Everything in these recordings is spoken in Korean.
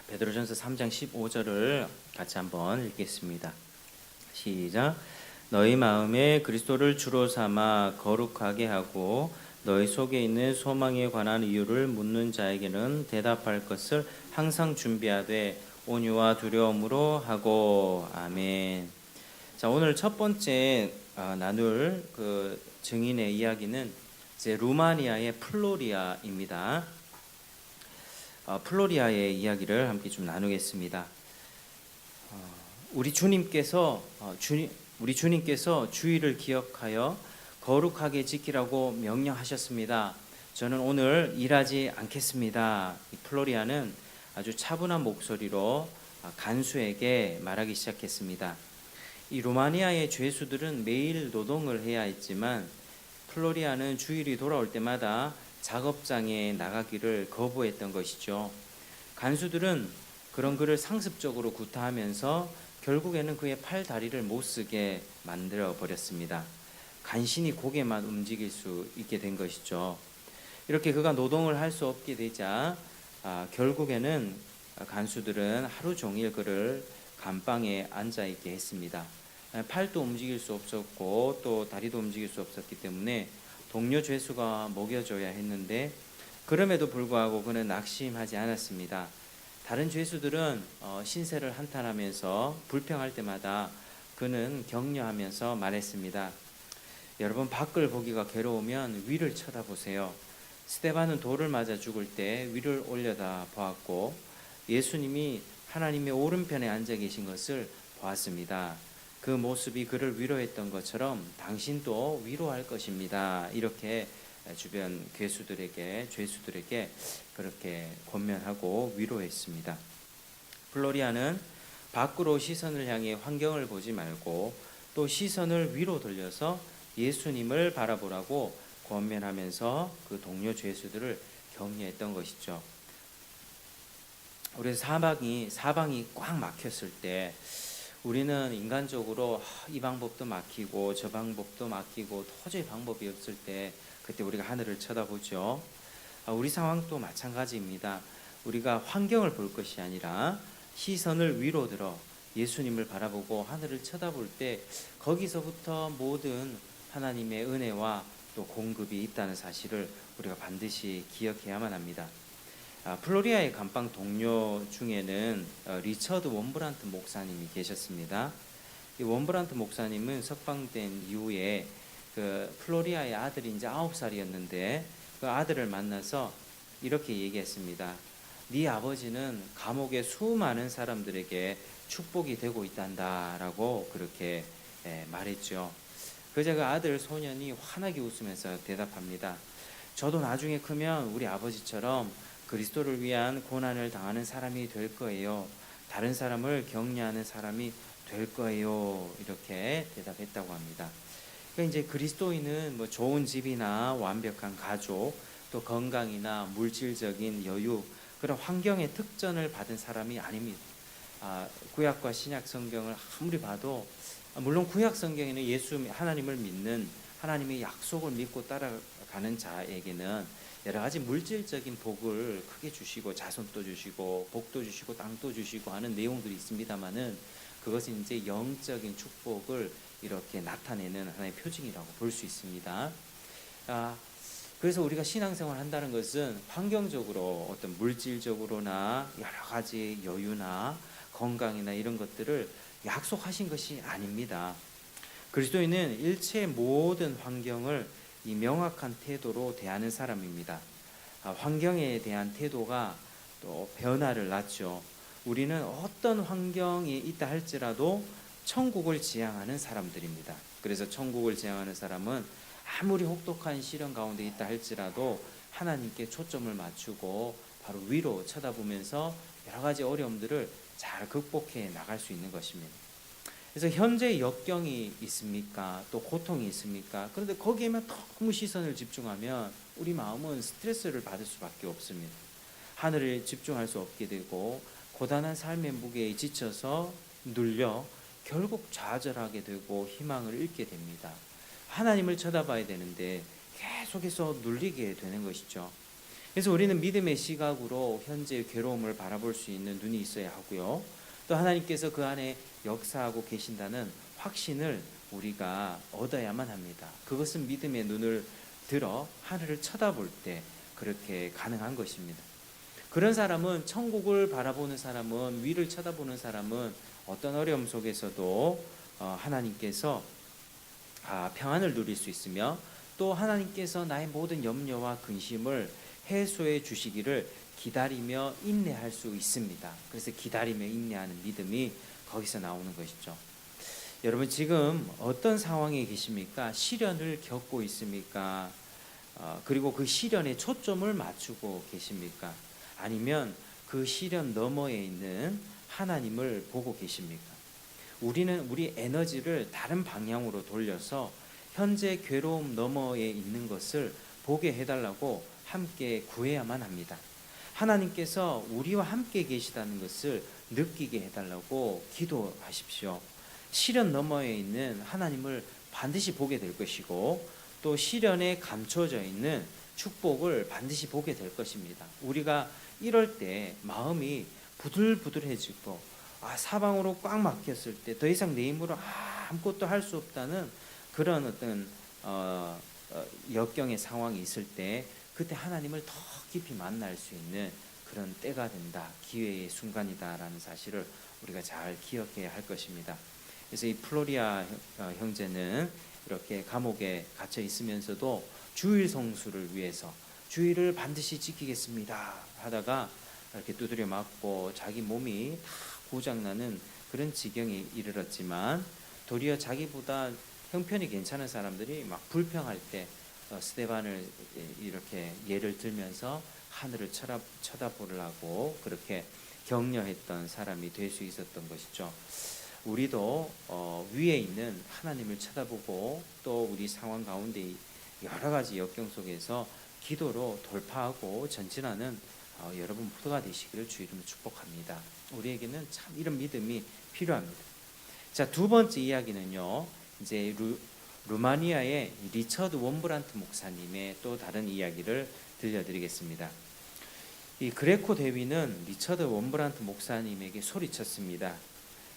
베드로전서 3장 15절을 같이 한번 읽겠습니다. 시작. 너희 마음에 그리스도를 주로 삼아 거룩하게 하고 너희 속에 있는 소망에 관한 이유를 묻는 자에게는 대답할 것을 항상 준비하되 온유와 두려움으로 하고. 아멘. 자, 오늘 첫 번째 나눌 그 증인의 이야기는 이제 루마니아의 플로리아입니다. 플로리아의 이야기를 함께 좀 나누겠습니다. 우리 주님께서 주의를 기억하여 거룩하게 지키라고 명령하셨습니다. 저는 오늘 일하지 않겠습니다. 플로리아는 아주 차분한 목소리로 간수에게 말하기 시작했습니다. 이 루마니아의 죄수들은 매일 노동을 해야 했지만 플로리아는 주일이 돌아올 때마다 작업장에 나가기를 거부했던 것이죠. 간수들은 그런 그를 상습적으로 구타하면서 결국에는 그의 팔 다리를 못 쓰게 만들어 버렸습니다. 간신히 고개만 움직일 수 있게 된 것이죠. 이렇게 그가 노동을 할 수 없게 되자 결국에는 간수들은 하루 종일 그를 감방에 앉아 있게 했습니다. 팔도 움직일 수 없었고 또 다리도 움직일 수 없었기 때문에 동료 죄수가 먹여줘야 했는데 그럼에도 불구하고 그는 낙심하지 않았습니다. 다른 죄수들은 신세를 한탄하면서 불평할 때마다 그는 격려하면서 말했습니다. 여러분, 밖을 보기가 괴로우면 위를 쳐다보세요. 스데반은 돌을 맞아 죽을 때 위를 올려다 보았고 예수님이 하나님의 오른편에 앉아 계신 것을 보았습니다. 그 모습이 그를 위로했던 것처럼 당신도 위로할 것입니다. 이렇게 주변 죄수들에게 그렇게 권면하고 위로했습니다. 플로리아는 밖으로 시선을 향해 환경을 보지 말고 또 시선을 위로 돌려서 예수님을 바라보라고 권면하면서 그 동료 죄수들을 격려했던 것이죠. 우리 사방이 꽉 막혔을 때 우리는 인간적으로 이 방법도 막히고 저 방법도 막히고 도저히 방법이 없을 때 그때 우리가 하늘을 쳐다보죠. 우리 상황도 마찬가지입니다. 우리가 환경을 볼 것이 아니라 시선을 위로 들어 예수님을 바라보고 하늘을 쳐다볼 때 거기서부터 모든 하나님의 은혜와 또 공급이 있다는 사실을 우리가 반드시 기억해야만 합니다. 플로리아의 감방 동료 중에는 리처드 원브란트 목사님이 계셨습니다. 이 원브란트 목사님은 석방된 이후에 그 플로리아의 아들이 이제 9살이었는데 그 아들을 만나서 이렇게 얘기했습니다. 네 아버지는 감옥의 수많은 사람들에게 축복이 되고 있단다라고 그렇게 말했죠. 그저 그 아들 소년이 환하게 웃으면서 대답합니다. 저도 나중에 크면 우리 아버지처럼 그리스도를 위한 고난을 당하는 사람이 될 거예요. 다른 사람을 격려하는 사람이 될 거예요. 이렇게 대답했다고 합니다. 그러니까 이제 그리스도인은 뭐 좋은 집이나 완벽한 가족, 또 건강이나 물질적인 여유, 그런 환경의 특전을 받은 사람이 아닙니다. 구약과 신약 성경을 아무리 봐도 물론 구약 성경에는 예수 하나님을 믿는 하나님의 약속을 믿고 따라가는 자에게는 여러 가지 물질적인 복을 크게 주시고 자손도 주시고 복도 주시고 땅도 주시고 하는 내용들이 있습니다만은 그것은 이제 영적인 축복을 이렇게 나타내는 하나의 표징이라고 볼 수 있습니다. 그래서 우리가 신앙생활 한다는 것은 환경적으로 어떤 물질적으로나 여러 가지 여유나 건강이나 이런 것들을 약속하신 것이 아닙니다. 그리스도인은 일체의 모든 환경을 이 명확한 태도로 대하는 사람입니다. 환경에 대한 태도가 또 변화를 낳죠. 우리는 어떤 환경이 있다 할지라도 천국을 지향하는 사람들입니다. 그래서 천국을 지향하는 사람은 아무리 혹독한 시련 가운데 있다 할지라도 하나님께 초점을 맞추고 바로 위로 쳐다보면서 여러 가지 어려움들을 잘 극복해 나갈 수 있는 것입니다. 그래서 현재 역경이 있습니까? 또 고통이 있습니까? 그런데 거기에만 너무 시선을 집중하면 우리 마음은 스트레스를 받을 수밖에 없습니다. 하늘에 집중할 수 없게 되고 고단한 삶의 무게에 지쳐서 눌려 결국 좌절하게 되고 희망을 잃게 됩니다. 하나님을 쳐다봐야 되는데 계속해서 눌리게 되는 것이죠. 그래서 우리는 믿음의 시각으로 현재의 괴로움을 바라볼 수 있는 눈이 있어야 하고요. 또 하나님께서 그 안에 역사하고 계신다는 확신을 우리가 얻어야만 합니다. 그것은 믿음의 눈을 들어 하늘을 쳐다볼 때 그렇게 가능한 것입니다. 그런 사람은, 천국을 바라보는 사람은, 위를 쳐다보는 사람은 어떤 어려움 속에서도 하나님께서 평안을 누릴 수 있으며, 또 하나님께서 나의 모든 염려와 근심을 해소해 주시기를 기다리며 인내할 수 있습니다. 그래서 기다리며 인내하는 믿음이 거기서 나오는 것이죠. 여러분, 지금 어떤 상황에 계십니까? 시련을 겪고 있습니까? 그리고 그 시련에 초점을 맞추고 계십니까? 아니면 그 시련 너머에 있는 하나님을 보고 계십니까? 우리는 우리 에너지를 다른 방향으로 돌려서 현재 괴로움 너머에 있는 것을 보게 해달라고 함께 구해야만 합니다. 하나님께서 우리와 함께 계시다는 것을 느끼게 해달라고 기도하십시오. 시련 너머에 있는 하나님을 반드시 보게 될 것이고, 또 시련에 감춰져 있는 축복을 반드시 보게 될 것입니다. 우리가 이럴 때 마음이 부들부들해지고 사방으로 꽉 막혔을 때 더 이상 내 힘으로 아무것도 할 수 없다는 그런 어떤 역경의 상황이 있을 때, 그때 하나님을 더 깊이 만날 수 있는 그런 때가 된다, 기회의 순간이다라는 사실을 우리가 잘 기억해야 할 것입니다. 그래서 이 플로리아 형제는 이렇게 감옥에 갇혀 있으면서도 주일 성수를 위해서 주일을 반드시 지키겠습니다 하다가 이렇게 두드려 맞고 자기 몸이 다 고장나는 그런 지경에 이르렀지만, 도리어 자기보다 형편이 괜찮은 사람들이 막 불평할 때 스데반을 이렇게 예를 들면서 하늘을 쳐다보려고 그렇게 격려했던 사람이 될 수 있었던 것이죠. 우리도 위에 있는 하나님을 쳐다보고, 또 우리 상황 가운데 여러 가지 역경 속에서 기도로 돌파하고 전진하는 여러분 모두가 되시기를 주 이름으로 축복합니다. 우리에게는 참 이런 믿음이 필요합니다. 자, 두 번째 이야기는요, 이제 루마니아의 리처드 원브란트 목사님의 또 다른 이야기를 들려드리겠습니다. 이 그레코 대위는 리처드 원브란트 목사님에게 소리쳤습니다.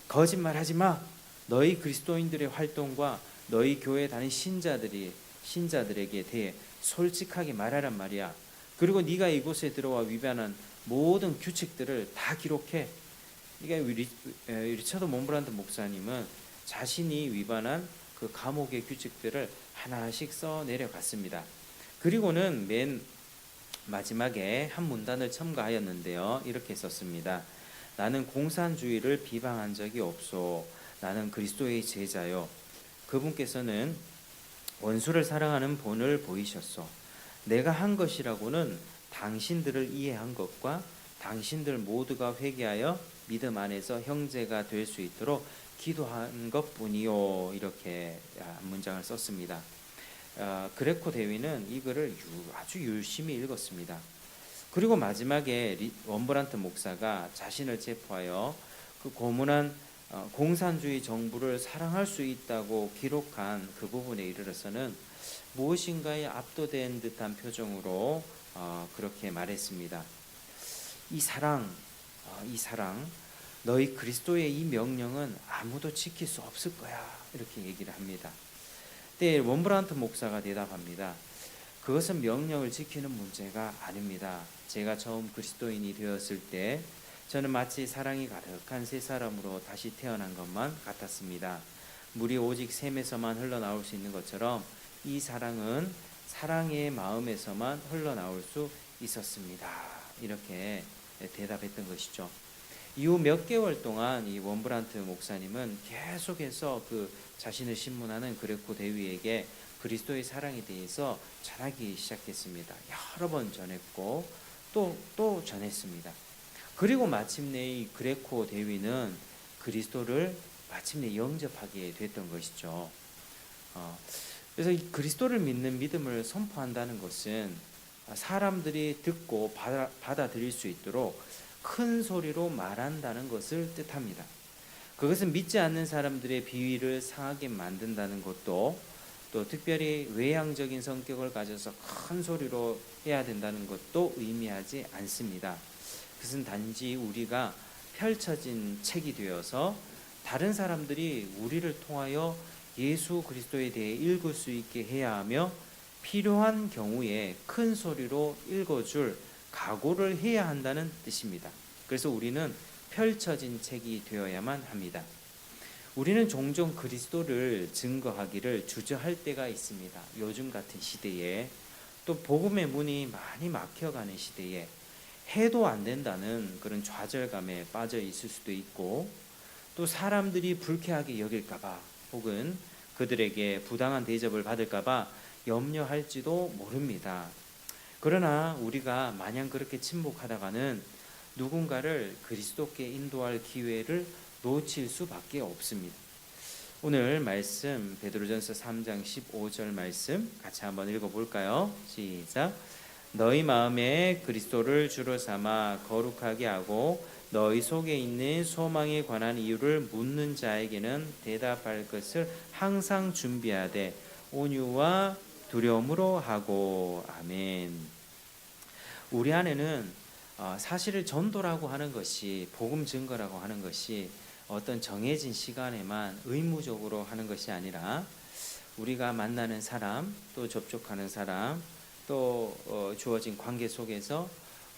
거짓말하지 마. 너희 그리스도인들의 활동과 너희 교회 다닌 신자들에게 대해 솔직하게 말하란 말이야. 그리고 네가 이곳에 들어와 위반한 모든 규칙들을 다 기록해. 그러니까 리처드 몬브란트 목사님은 자신이 위반한 그 감옥의 규칙들을 하나씩 써 내려갔습니다. 그리고는 맨 마지막에 한 문단을 첨가하였는데요, 이렇게 썼습니다. 나는 공산주의를 비방한 적이 없소. 나는 그리스도의 제자요. 그분께서는 원수를 사랑하는 본을 보이셨소. 내가 한 것이라고는 당신들을 이해한 것과 당신들 모두가 회개하여 믿음 안에서 형제가 될 수 있도록 기도한 것뿐이요. 이렇게 문장을 썼습니다. 그레코 대위는 이 글을 아주 열심히 읽었습니다. 그리고 마지막에 원브란트 목사가 자신을 체포하여 그 고문한 공산주의 정부를 사랑할 수 있다고 기록한 그 부분에 이르러서는 무엇인가에 압도된 듯한 표정으로 그렇게 말했습니다. 이 사랑, 너희 그리스도의 이 명령은 아무도 지킬 수 없을 거야. 이렇게 얘기를 합니다. 그때 원브란트 목사가 대답합니다. 그것은 명령을 지키는 문제가 아닙니다. 제가 처음 그리스도인이 되었을 때 저는 마치 사랑이 가득한 새 사람으로 다시 태어난 것만 같았습니다. 물이 오직 샘에서만 흘러나올 수 있는 것처럼 이 사랑은 사랑의 마음에서만 흘러나올 수 있었습니다. 이렇게 대답했던 것이죠. 이후 몇 개월 동안 이 원브란트 목사님은 계속해서 그 자신을 신문하는 그레코 대위에게 그리스도의 사랑에 대해서 전하기 시작했습니다. 여러 번 전했고 또 전했습니다. 그리고 마침내 이 그레코 대위는 그리스도를 마침내 영접하게 됐던 것이죠. 그래서 이 그리스도를 믿는 믿음을 선포한다는 것은 사람들이 듣고 받아들일 수 있도록 큰 소리로 말한다는 것을 뜻합니다. 그것은 믿지 않는 사람들의 비위를 상하게 만든다는 것도, 또 특별히 외향적인 성격을 가져서 큰 소리로 해야 된다는 것도 의미하지 않습니다. 그것은 단지 우리가 펼쳐진 책이 되어서 다른 사람들이 우리를 통하여 예수 그리스도에 대해 읽을 수 있게 해야 하며 필요한 경우에 큰 소리로 읽어줄 각오를 해야 한다는 뜻입니다. 그래서 우리는 펼쳐진 책이 되어야만 합니다. 우리는 종종 그리스도를 증거하기를 주저할 때가 있습니다. 요즘 같은 시대에, 또 복음의 문이 많이 막혀가는 시대에 해도 안 된다는 그런 좌절감에 빠져 있을 수도 있고, 또 사람들이 불쾌하게 여길까봐 혹은 그들에게 부당한 대접을 받을까봐 염려할지도 모릅니다. 그러나 우리가 마냥 그렇게 침묵하다가는 누군가를 그리스도께 인도할 기회를 놓칠 수밖에 없습니다. 오늘 말씀 베드로전서 3장 15절 말씀 같이 한번 읽어볼까요? 시작. 너희 마음에 그리스도를 주로 삼아 거룩하게 하고 너희 속에 있는 소망에 관한 이유를 묻는 자에게는 대답할 것을 항상 준비하되 온유와 두려움으로 하고. 아멘. 우리 안에는 사실을 전도라고 하는 것이, 복음 증거라고 하는 것이 어떤 정해진 시간에만 의무적으로 하는 것이 아니라 우리가 만나는 사람, 또 접촉하는 사람, 또 주어진 관계 속에서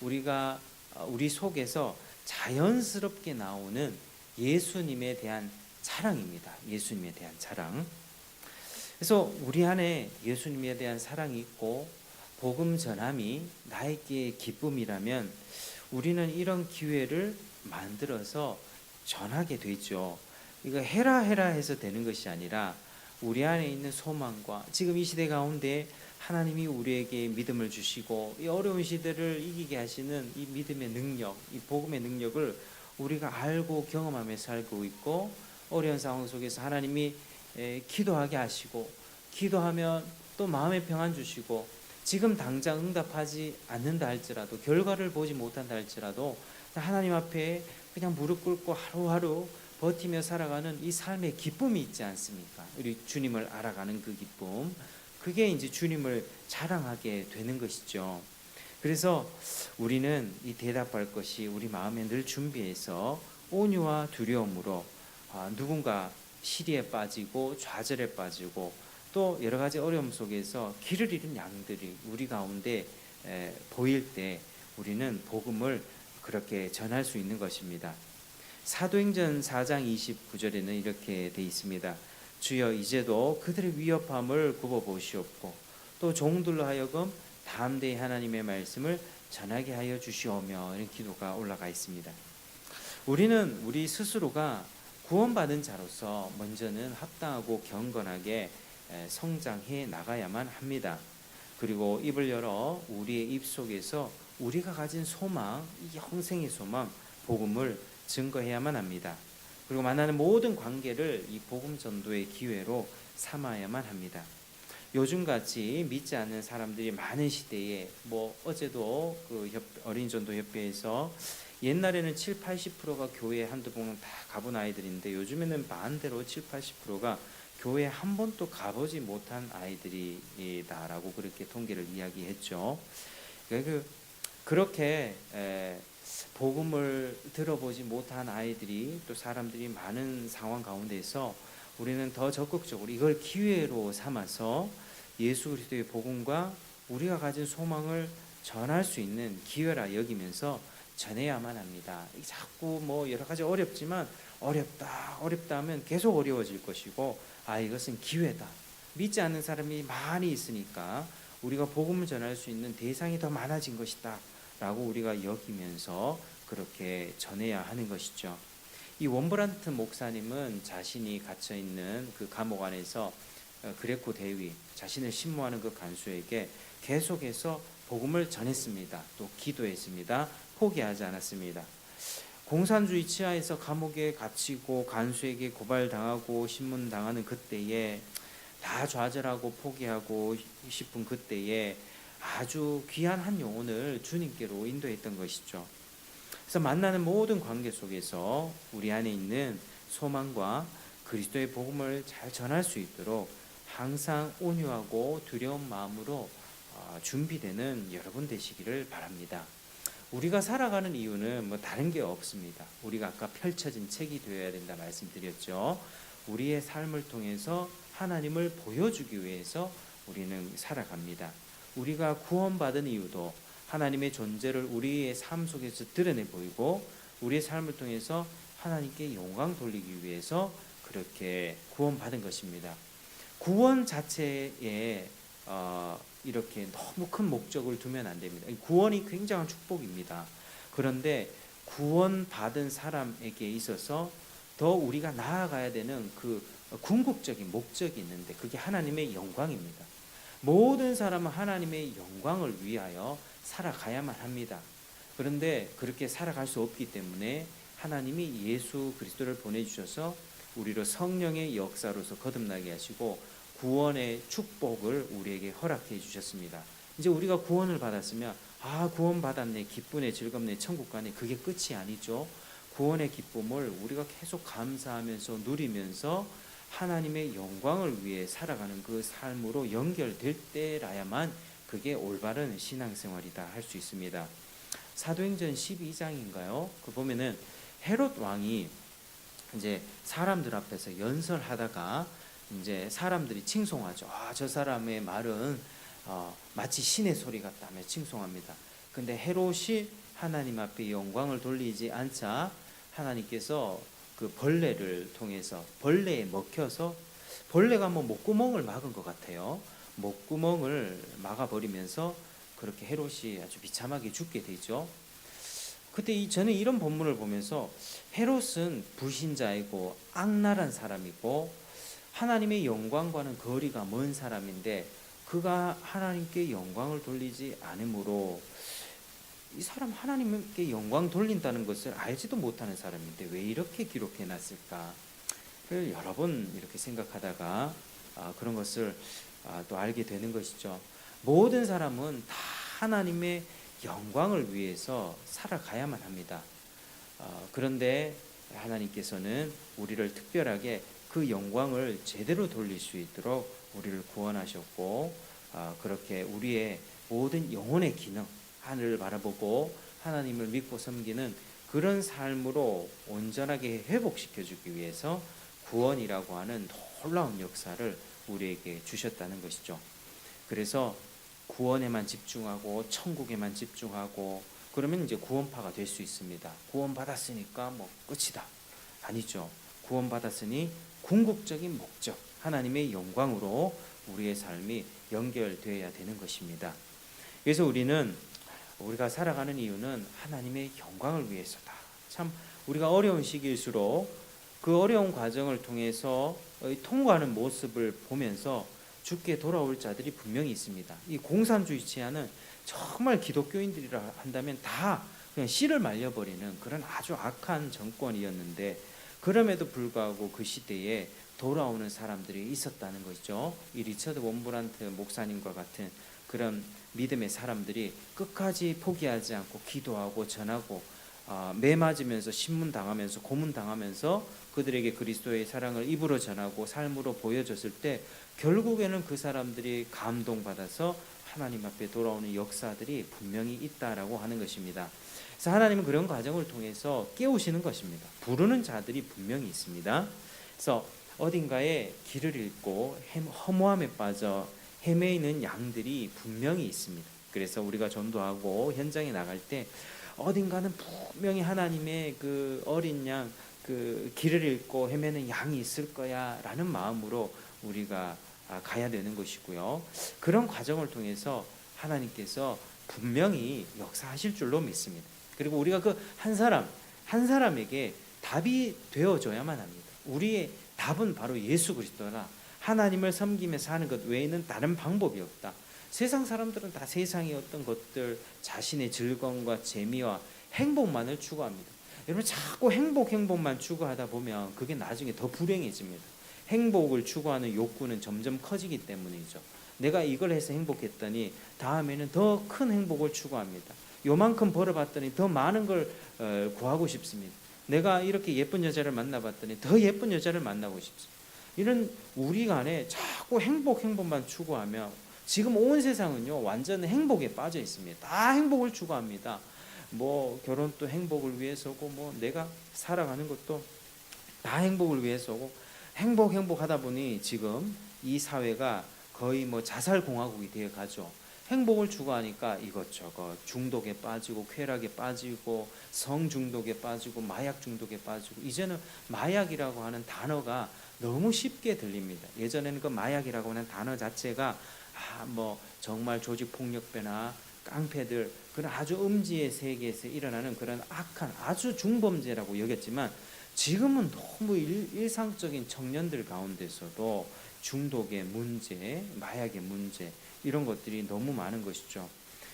우리 속에서 자연스럽게 나오는 예수님에 대한 사랑입니다. 예수님에 대한 사랑. 그래서 우리 안에 예수님에 대한 사랑이 있고 복음 전함이 나에게 기쁨이라면 우리는 이런 기회를 만들어서 전하게 되죠. 이거 해라 해서 되는 것이 아니라 우리 안에 있는 소망과 지금 이 시대 가운데 하나님이 우리에게 믿음을 주시고 이 어려운 시대를 이기게 하시는 이 믿음의 능력, 이 복음의 능력을 우리가 알고 경험하며 살고 있고, 어려운 상황 속에서 하나님이 기도하게 하시고, 기도하면 또 마음의 평안 주시고, 지금 당장 응답하지 않는다 할지라도, 결과를 보지 못한다 할지라도 하나님 앞에 그냥 무릎 꿇고 하루하루 버티며 살아가는 이 삶의 기쁨이 있지 않습니까? 우리 주님을 알아가는 그 기쁨, 그게 이제 주님을 자랑하게 되는 것이죠. 그래서 우리는 이 대답할 것이 우리 마음에 늘 준비해서 온유와 두려움으로 누군가 시리에 빠지고 좌절에 빠지고 또 여러 가지 어려움 속에서 길을 잃은 양들이 우리 가운데 보일 때 우리는 복음을 그렇게 전할 수 있는 것입니다. 사도행전 4장 29절에는 이렇게 돼 있습니다. 주여 이제도 그들의 위협함을 굽어보시옵고 또 종들로 하여금 담대히 하나님의 말씀을 전하게 하여 주시오며, 이런 기도가 올라가 있습니다. 우리는 우리 스스로가 구원받은 자로서 먼저는 합당하고 경건하게 성장해 나가야만 합니다. 그리고 입을 열어 우리의 입 속에서 우리가 가진 소망, 이 영생의 소망, 복음을 증거해야만 합니다. 그리고 만나는 모든 관계를 이 복음 전도의 기회로 삼아야만 합니다. 요즘같이 믿지 않는 사람들이 많은 시대에 어제도 그 어린이 전도 협회에서 옛날에는 7, 80%가 교회에 한두 번 다 가본 아이들인데 요즘에는 반대로 7, 80%가 교회에 한 번도 가보지 못한 아이들이다라고 그렇게 통계를 이야기했죠. 그렇게 복음을 들어보지 못한 아이들이, 또 사람들이 많은 상황 가운데서 우리는 더 적극적으로 이걸 기회로 삼아서 예수 그리스도의 복음과 우리가 가진 소망을 전할 수 있는 기회라 여기면서 전해야만 합니다. 자꾸 여러 가지 어렵지만 어렵다 하면 계속 어려워질 것이고, 이것은 기회다. 믿지 않는 사람이 많이 있으니까 우리가 복음을 전할 수 있는 대상이 더 많아진 것이다 라고 우리가 여기면서 그렇게 전해야 하는 것이죠. 이 원브란트 목사님은 자신이 갇혀있는 그 감옥 안에서 그레코 대위, 자신을 신모하는 그 간수에게 계속해서 복음을 전했습니다. 또 기도했습니다. 포기하지 않았습니다. 공산주의 치하에서 감옥에 갇히고 간수에게 고발당하고 신문당하는 그때에 다 좌절하고 포기하고 싶은 그때에 아주 귀한 한 영혼을 주님께로 인도했던 것이죠. 그래서 만나는 모든 관계 속에서 우리 안에 있는 소망과 그리스도의 복음을 잘 전할 수 있도록 항상 온유하고 두려운 마음으로 준비되는 여러분 되시기를 바랍니다. 우리가 살아가는 이유는 뭐 다른 게 없습니다. 우리가 아까 펼쳐진 책이 되어야 된다 말씀드렸죠. 우리의 삶을 통해서 하나님을 보여주기 위해서 우리는 살아갑니다. 우리가 구원받은 이유도 하나님의 존재를 우리의 삶 속에서 드러내 보이고 우리의 삶을 통해서 하나님께 영광 돌리기 위해서 그렇게 구원받은 것입니다. 구원 자체에 이렇게 너무 큰 목적을 두면 안 됩니다. 구원이 굉장한 축복입니다. 그런데 구원받은 사람에게 있어서 더 우리가 나아가야 되는 그 궁극적인 목적이 있는데 그게 하나님의 영광입니다. 모든 사람은 하나님의 영광을 위하여 살아가야만 합니다. 그런데 그렇게 살아갈 수 없기 때문에 하나님이 예수 그리스도를 보내주셔서 우리로 성령의 역사로서 거듭나게 하시고 구원의 축복을 우리에게 허락해 주셨습니다. 이제 우리가 구원을 받았으면 구원 받았네, 기쁘네, 즐겁네, 천국 가네, 그게 끝이 아니죠. 구원의 기쁨을 우리가 계속 감사하면서 누리면서 하나님의 영광을 위해 살아가는 그 삶으로 연결될 때라야만 그게 올바른 신앙생활이다 할 수 있습니다. 사도행전 12장인가요? 그 보면은 헤롯 왕이 이제 사람들 앞에서 연설하다가 이제 사람들이 칭송하죠. 저 사람의 말은 마치 신의 소리 같다며 칭송합니다. 근데 헤롯이 하나님 앞에 영광을 돌리지 않자 하나님께서 그 벌레를 통해서 벌레에 먹혀서 벌레가 뭐 목구멍을 막은 것 같아요. 목구멍을 막아버리면서 그렇게 헤롯이 아주 비참하게 죽게 되죠. 그때 저는 이런 본문을 보면서 헤롯은 불신자이고 악랄한 사람이고 하나님의 영광과는 거리가 먼 사람인데 그가 하나님께 영광을 돌리지 않으므로 이 사람 하나님께 영광 돌린다는 것을 알지도 못하는 사람인데 왜 이렇게 기록해 놨을까? 여러 번 이렇게 생각하다가 그런 것을 또 알게 되는 것이죠. 모든 사람은 다 하나님의 영광을 위해서 살아가야만 합니다. 그런데 하나님께서는 우리를 특별하게 그 영광을 제대로 돌릴 수 있도록 우리를 구원하셨고 그렇게 우리의 모든 영혼의 기능 하늘을 바라보고 하나님을 믿고 섬기는 그런 삶으로 온전하게 회복시켜주기 위해서 구원이라고 하는 놀라운 역사를 우리에게 주셨다는 것이죠. 그래서 구원에만 집중하고 천국에만 집중하고 그러면 이제 구원파가 될 수 있습니다. 구원받았으니까 뭐 끝이다. 아니죠. 구원받았으니 궁극적인 목적, 하나님의 영광으로 우리의 삶이 연결되어야 되는 것입니다. 그래서 우리가 살아가는 이유는 하나님의 영광을 위해서다. 참 우리가 어려운 시기일수록 그 어려운 과정을 통해서 통과하는 모습을 보면서 죽게 돌아올 자들이 분명히 있습니다. 이 공산주의치하는 정말 기독교인들이라 한다면 다 그냥 씨를 말려버리는 그런 아주 악한 정권이었는데 그럼에도 불구하고 그 시대에 돌아오는 사람들이 있었다는 것이죠. 이 리처드 원브란트 목사님과 같은 그런 믿음의 사람들이 끝까지 포기하지 않고 기도하고 전하고 매 맞으면서 신문 당하면서 고문 당하면서 그들에게 그리스도의 사랑을 입으로 전하고 삶으로 보여줬을 때 결국에는 그 사람들이 감동받아서 하나님 앞에 돌아오는 역사들이 분명히 있다라고 하는 것입니다. 그래서 하나님은 그런 과정을 통해서 깨우시는 것입니다. 부르는 자들이 분명히 있습니다. 그래서 어딘가에 길을 잃고 허무함에 빠져 헤매이는 양들이 분명히 있습니다. 그래서 우리가 전도하고 현장에 나갈 때 어딘가는 분명히 하나님의 그 어린 양, 그 길을 잃고 헤매는 양이 있을 거야라는 마음으로 우리가 가야 되는 것이고요. 그런 과정을 통해서 하나님께서 분명히 역사하실 줄로 믿습니다. 그리고 우리가 그 한 사람에게 답이 되어줘야만 합니다. 우리의 답은 바로 예수 그리스도라 하나님을 섬기며 사는 것 외에는 다른 방법이 없다. 세상 사람들은 다 세상의 어떤 것들, 자신의 즐거움과 재미와 행복만을 추구합니다. 여러분 자꾸 행복만 추구하다 보면 그게 나중에 더 불행해집니다. 행복을 추구하는 욕구는 점점 커지기 때문이죠. 내가 이걸 해서 행복했더니 다음에는 더 큰 행복을 추구합니다. 요만큼 벌어봤더니 더 많은 걸 구하고 싶습니다. 내가 이렇게 예쁜 여자를 만나봤더니 더 예쁜 여자를 만나고 싶습니다. 이런 우리 간에 자꾸 행복만 추구하며 지금 온 세상은요 완전 행복에 빠져 있습니다. 다 행복을 추구합니다. 뭐 결혼도 행복을 위해서고, 뭐 내가 살아가는 것도 다 행복을 위해서고, 행복하다 보니 지금 이 사회가 거의 뭐 자살 공화국이 되어 가죠. 행복을 추구하니까 이것저것 중독에 빠지고, 쾌락에 빠지고, 성 중독에 빠지고, 마약 중독에 빠지고. 이제는 마약이라고 하는 단어가 너무 쉽게 들립니다. 예전에는 그 마약이라고 하는 단어 자체가 뭐 정말 조직 폭력배나 깡패들, 그런 아주 음지의 세계에서 일어나는 그런 악한 아주 중범죄라고 여겼지만, 지금은 너무 일상적인 청년들 가운데서도 중독의 문제, 마약의 문제, 이런 것들이 너무 많은 것이죠.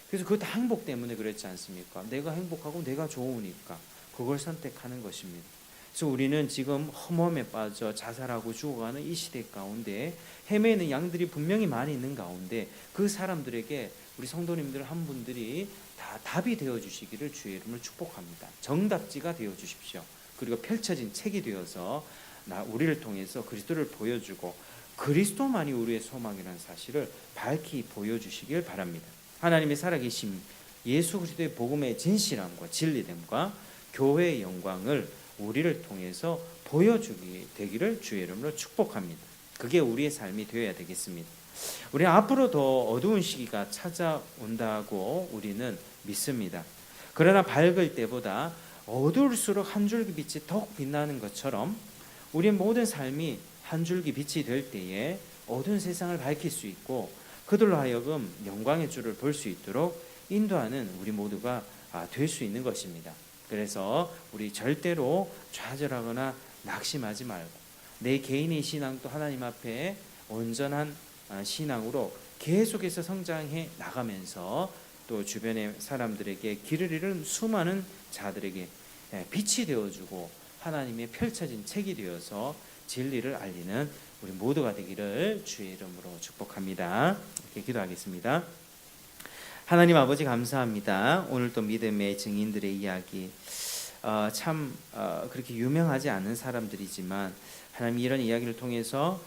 그래서 그거 다 행복 때문에 그렇지 않습니까? 내가 행복하고 내가 좋으니까 그걸 선택하는 것입니다. 그래서 우리는 지금 험함에 빠져 자살하고 죽어가는 이 시대 가운데 헤매는 양들이 분명히 많이 있는 가운데, 그 사람들에게 우리 성도님들 한 분들이 다 답이 되어 주시기를 주의 이름으로 축복합니다. 정답지가 되어 주십시오. 그리고 펼쳐진 책이 되어서 우리를 통해서 그리스도를 보여주고, 그리스도만이 우리의 소망이라는 사실을 밝히 보여주시길 바랍니다. 하나님의 살아계심, 예수 그리스도의 복음의 진실함과 진리됨과 교회의 영광을 우리를 통해서 보여주기 되기를 주의 이름으로 축복합니다. 그게 우리의 삶이 되어야 되겠습니다. 우리는 앞으로 더 어두운 시기가 찾아온다고 우리는 믿습니다. 그러나 밝을 때보다 어두울수록 한 줄기 빛이 더욱 빛나는 것처럼, 우리의 모든 삶이 한 줄기 빛이 될 때에 어두운 세상을 밝힐 수 있고, 그들로 하여금 영광의 주를 볼 수 있도록 인도하는 우리 모두가 될 수 있는 것입니다. 그래서 우리 절대로 좌절하거나 낙심하지 말고, 내 개인의 신앙도 하나님 앞에 온전한 신앙으로 계속해서 성장해 나가면서, 또 주변의 사람들에게 길을 잃은 수많은 자들에게 빛이 되어주고, 하나님의 펼쳐진 책이 되어서 진리를 알리는 우리 모두가 되기를 주의 이름으로 축복합니다. 이렇게 기도하겠습니다. 하나님 아버지, 감사합니다. 오늘 또 믿음의 증인들의 이야기, 참 그렇게 유명하지 않은 사람들이지만, 하나님 이런 이야기를 통해서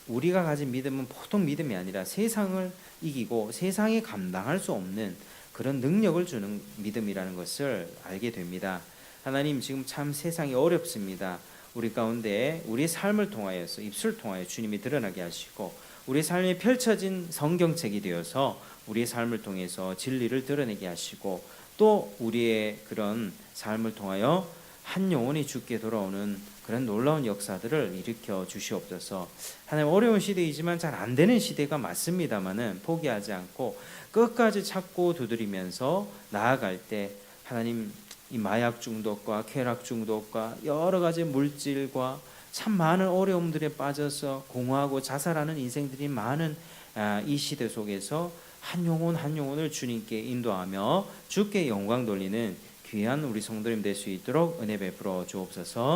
우리가 가진 믿음은 보통 믿음이 아니라 세상을 이기고 세상에 감당할 수 없는 그런 능력을 주는 믿음이라는 것을 알게 됩니다. 하나님, 지금 참 세상이 어렵습니다. 우리 가운데 우리의 삶을 통하여서, 입술을 통하여 주님이 드러나게 하시고, 우리의 삶이 펼쳐진 성경책이 되어서 우리의 삶을 통해서 진리를 드러내게 하시고, 또 우리의 그런 삶을 통하여 한 영혼이 주께 돌아오는 그런 놀라운 역사들을 일으켜 주시옵소서. 하나님, 어려운 시대이지만 잘 안 되는 시대가 맞습니다만은 포기하지 않고 끝까지 찾고 두드리면서 나아갈 때, 하나님, 이 마약 중독과 쾌락 중독과 여러 가지 물질과 참 많은 어려움들에 빠져서 공허하고 자살하는 인생들이 많은 이 시대 속에서 한 영혼 한 영혼을 주님께 인도하며 주께 영광 돌리는 귀한 우리 성도님 될 수 있도록 은혜 베풀어 주옵소서.